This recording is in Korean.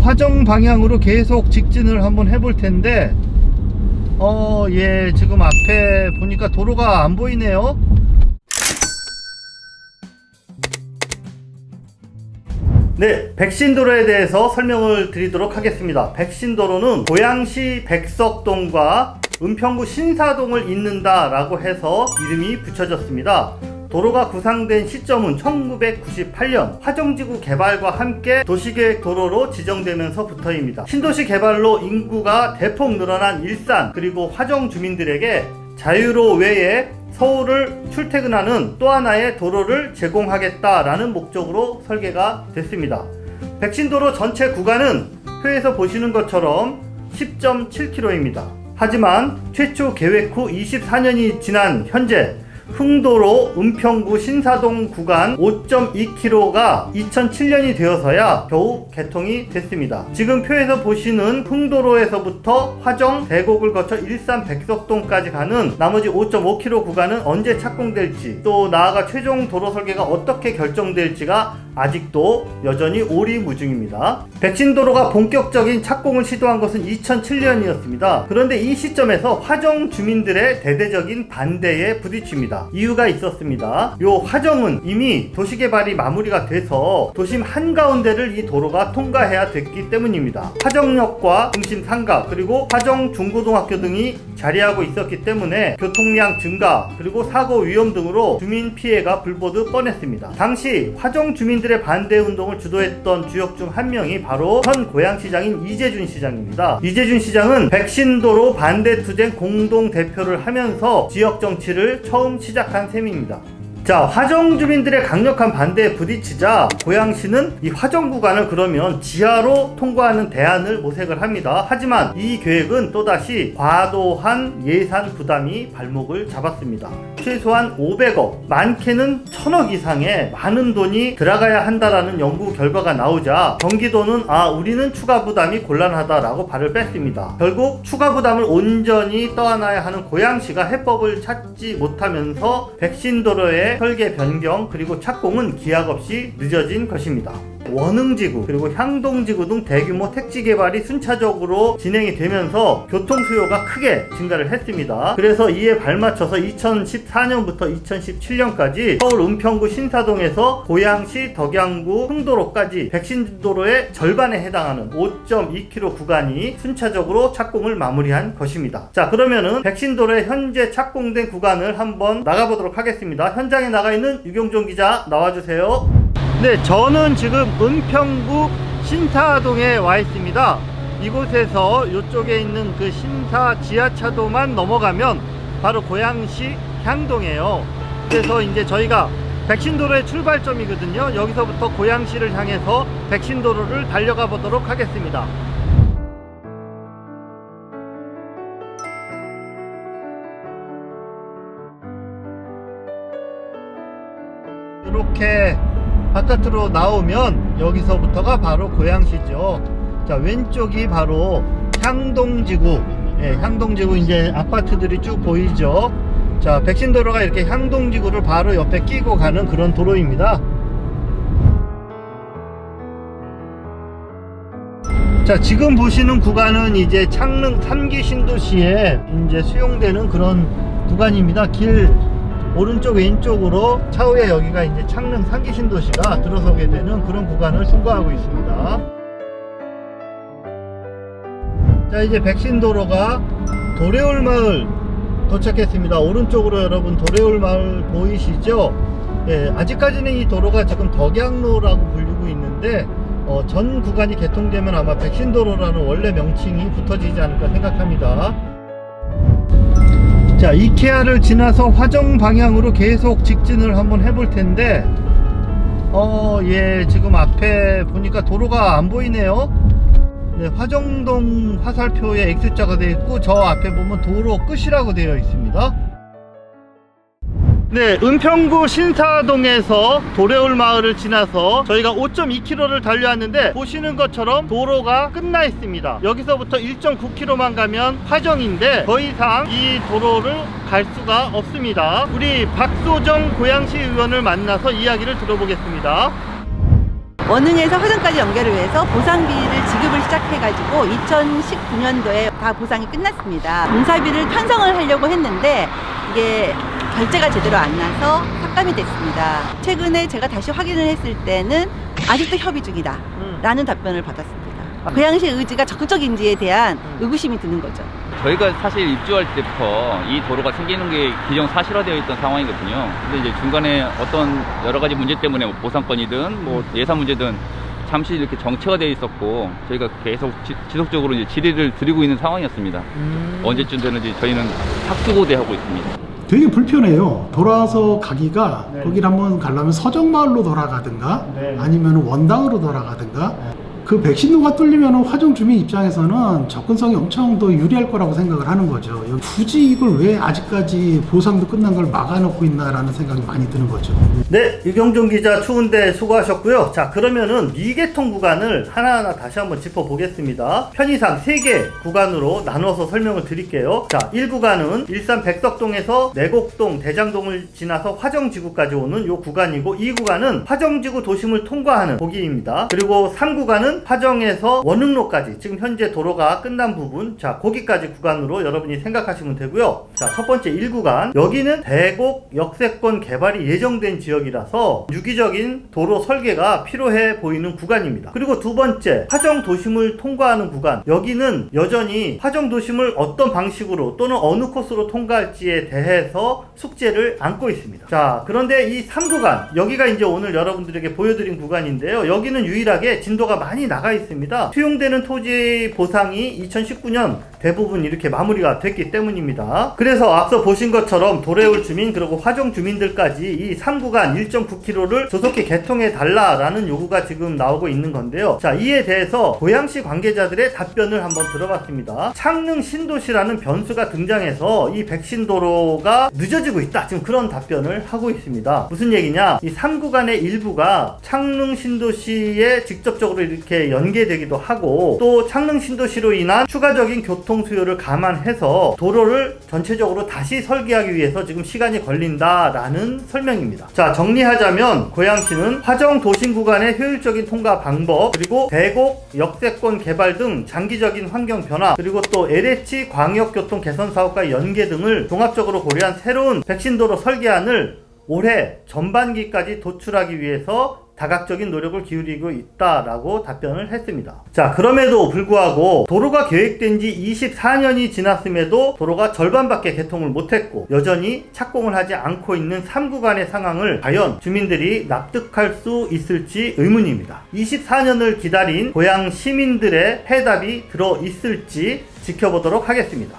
화정 방향으로 계속 직진을 한번 해볼 텐데 예, 지금 앞에 보니까 도로가 안 보이네요. 네, 백신도로에 대해서 설명을 드리도록 하겠습니다. 백신도로는 고양시 백석동과 은평구 신사동을 잇는다 라고 해서 이름이 붙여졌습니다. 도로가 구상된 시점은 1998년 화정지구 개발과 함께 도시계획 도로로 지정되면서부터입니다. 신도시 개발로 인구가 대폭 늘어난 일산 그리고 화정 주민들에게 자유로 외에 서울을 출퇴근하는 또 하나의 도로를 제공하겠다라는 목적으로 설계가 됐습니다. 백신도로 전체 구간은 표에서 보시는 것처럼 10.7km입니다. 하지만 최초 계획 후 24년이 지난 현재 흥도로 은평구 신사동 구간 5.2km가 2007년이 되어서야 겨우 개통이 됐습니다. 지금 표에서 보시는 흥도로에서부터 화정, 대곡을 거쳐 일산 백석동까지 가는 나머지 5.5km 구간은 언제 착공될지, 또 나아가 최종 도로 설계가 어떻게 결정될지가 아직도 여전히 오리무중입니다. 백신도로가 본격적인 착공을 시도한 것은 2007년이었습니다. 그런데 이 시점에서 화정 주민들의 대대적인 반대에 부딪힙니다. 이유가 있었습니다. 요 화정은 이미 도시개발이 마무리가 돼서 도심 한가운데를 이 도로가 통과해야 됐기 때문입니다. 화정역과 중심 상가 그리고 화정 중고등학교 등이 자리하고 있었기 때문에 교통량 증가 그리고 사고 위험 등으로 주민 피해가 불보듯 뻔했습니다. 당시 화정 주민들의 반대 운동을 주도했던 주역 중 한 명이 바로 현 고양시장인 이재준 시장입니다. 이재준 시장은 백신도로 반대 투쟁 공동 대표를 하면서 지역 정치를 처음 시작한 셈입니다. 자, 화정 주민들의 강력한 반대에 부딪히자 고양시는 이 화정 구간을 그러면 지하로 통과하는 대안을 모색을 합니다. 하지만 이 계획은 또다시 과도한 예산 부담이 발목을 잡았습니다. 최소한 500억, 많게는 1000억 이상의 많은 돈이 들어가야 한다라는 연구 결과가 나오자 경기도는 우리는 추가 부담이 곤란하다라고 발을 뺐습니다. 결국 추가 부담을 온전히 떠안아야 하는 고양시가 해법을 찾지 못하면서 백신도로의 설계 변경 그리고 착공은 기약 없이 늦어진 것입니다. 원흥지구 그리고 향동지구 등 대규모 택지 개발이 순차적으로 진행이 되면서 교통 수요가 크게 증가를 했습니다. 그래서 이에 발맞춰서 2014년부터 2017년까지 서울 은평구 신사동에서 고양시 덕양구 흥도로까지 백신도로의 절반에 해당하는 5.2km 구간이 순차적으로 착공을 마무리한 것입니다. 자, 그러면은 백신도로의 현재 착공된 구간을 한번 나가보도록 하겠습니다. 현장에 나가 있는 유경종 기자 나와주세요. 네, 저는 지금 은평구 신사동에 와 있습니다. 이곳에서 이쪽에 있는 그 신사 지하차도만 넘어가면 바로 고양시 향동이에요. 그래서 이제 저희가 백신도로의 출발점이거든요. 여기서부터 고양시를 향해서 백신도로를 달려가 보도록 하겠습니다. 이렇게 바깥으로 나오면 여기서부터가 바로 고양시죠. 자, 왼쪽이 바로 향동지구. 예, 향동지구 이제 아파트들이 쭉 보이죠. 자, 백신도로가 이렇게 향동지구를 바로 옆에 끼고 가는 그런 도로입니다. 자, 지금 보시는 구간은 이제 창릉 3기 신도시에 이제 수용되는 그런 구간입니다. 길 오른쪽 왼쪽으로 차후에 여기가 이제 창릉 3기 신도시가 들어서게 되는 그런 구간을 통과하고 있습니다. 자, 이제 백신도로가 도래올마을 도착했습니다. 오른쪽으로 여러분 도래올마을 보이시죠? 예, 아직까지는 이 도로가 지금 덕양로라고 불리고 있는데 전 구간이 개통되면 아마 백신도로라는 원래 명칭이 붙어지지 않을까 생각합니다. 자, 이케아를 지나서 화정 방향으로 계속 직진을 한번 해볼 텐데 예, 지금 앞에 보니까 도로가 안 보이네요. 네, 화정동 화살표에 X자가 되어 있고 저 앞에 보면 도로 끝이라고 되어 있습니다. 네, 은평구 신사동에서 도래올 마을을 지나서 저희가 5.2km를 달려왔는데 보시는 것처럼 도로가 끝나 있습니다. 여기서부터 1.9km만 가면 화정인데 더 이상 이 도로를 갈 수가 없습니다. 우리 박소정 고양시 의원을 만나서 이야기를 들어보겠습니다. 원흥에서 화정까지 연결을 위해서 보상비를 지급을 시작해가지고 2019년도에 다 보상이 끝났습니다. 공사비를 편성을 하려고 했는데 이게 결제가 제대로 안 나서 삭감이 됐습니다. 최근에 제가 다시 확인을 했을 때는 아직도 협의 중이다 라는 답변을 받았습니다. 고양시 의지가 적극적인지에 대한 의구심이 드는 거죠. 저희가 사실 입주할 때부터 이 도로가 생기는 게 기정사실화되어 있던 상황이거든요. 근데 이제 중간에 어떤 여러 가지 문제 때문에 뭐 보상건이든 뭐 예산 문제든 잠시 이렇게 정체가 되어 있었고 저희가 계속 지속적으로 이제 질의를 드리고 있는 상황이었습니다. 언제쯤 되는지 저희는 학수고대하고 있습니다. 되게 불편해요. 돌아서 가기가 네. 거기를 한번 가려면 서정마을로 돌아가든가 네. 아니면 원당으로 돌아가든가 그 백신도가 뚫리면 화정 주민 입장에서는 접근성이 엄청 더 유리할 거라고 생각을 하는 거죠. 굳이 이걸 왜 아직까지 보상도 끝난 걸 막아놓고 있나라는 생각이 많이 드는 거죠. 네, 유경종 기자 추운데 수고하셨고요. 자, 그러면은 미개통 구간을 하나하나 다시 한번 짚어보겠습니다. 편의상 3개 구간으로 나눠서 설명을 드릴게요. 자, 1구간은 일산 백석동에서 내곡동, 대장동을 지나서 화정지구까지 오는 요 구간이고, 2구간은 화정지구 도심을 통과하는 거기입니다. 그리고 3구간은 화정에서 원흥로까지, 지금 현재 도로가 끝난 부분, 자, 거기까지 구간으로 여러분이 생각하시면 되고요. 자, 첫 번째 1구간, 여기는 대곡 역세권 개발이 예정된 지역이라서 유기적인 도로 설계가 필요해 보이는 구간입니다. 그리고 두 번째, 화정 도심을 통과하는 구간, 여기는 여전히 화정 도심을 어떤 방식으로 또는 어느 코스로 통과할지에 대해서 숙제를 안고 있습니다. 자, 그런데 이 3구간, 여기가 이제 오늘 여러분들에게 보여드린 구간인데요. 여기는 유일하게 진도가 많이 나가 있습니다. 수용되는 토지 보상이 2019년 대부분 이렇게 마무리가 됐기 때문입니다. 그래서 앞서 보신 것처럼 도래울 주민 그리고 화정 주민들까지 이 3구간 1.9km를 조속히 개통해 달라라는 요구가 지금 나오고 있는 건데요. 자, 이에 대해서 고양시 관계자들의 답변을 한번 들어봤습니다. 창릉 신도시라는 변수가 등장해서 이 백신도로가 늦어지고 있다, 지금 그런 답변을 하고 있습니다. 무슨 얘기냐, 이 3구간의 일부가 창릉 신도시에 직접적으로 이렇게 연계되기도 하고, 또 창릉 신도시로 인한 추가적인 교통 수요를 감안해서 도로를 전체적으로 다시 설계하기 위해서 지금 시간이 걸린다라는 설명입니다. 자, 정리하자면 고양시는 화정 도심 구간의 효율적인 통과 방법, 그리고 대곡 역세권 개발 등 장기적인 환경 변화, 그리고 또 LH 광역교통 개선 사업과 연계 등을 종합적으로 고려한 새로운 백신도로 설계안을 올해 전반기까지 도출하기 위해서 다각적인 노력을 기울이고 있다라고 답변을 했습니다. 자, 그럼에도 불구하고 도로가 계획된 지 24년이 지났음에도 도로가 절반밖에 개통을 못했고 여전히 착공을 하지 않고 있는 3구간의 상황을 과연 주민들이 납득할 수 있을지 의문입니다. 24년을 기다린 고양 시민들의 해답이 들어 있을지 지켜보도록 하겠습니다.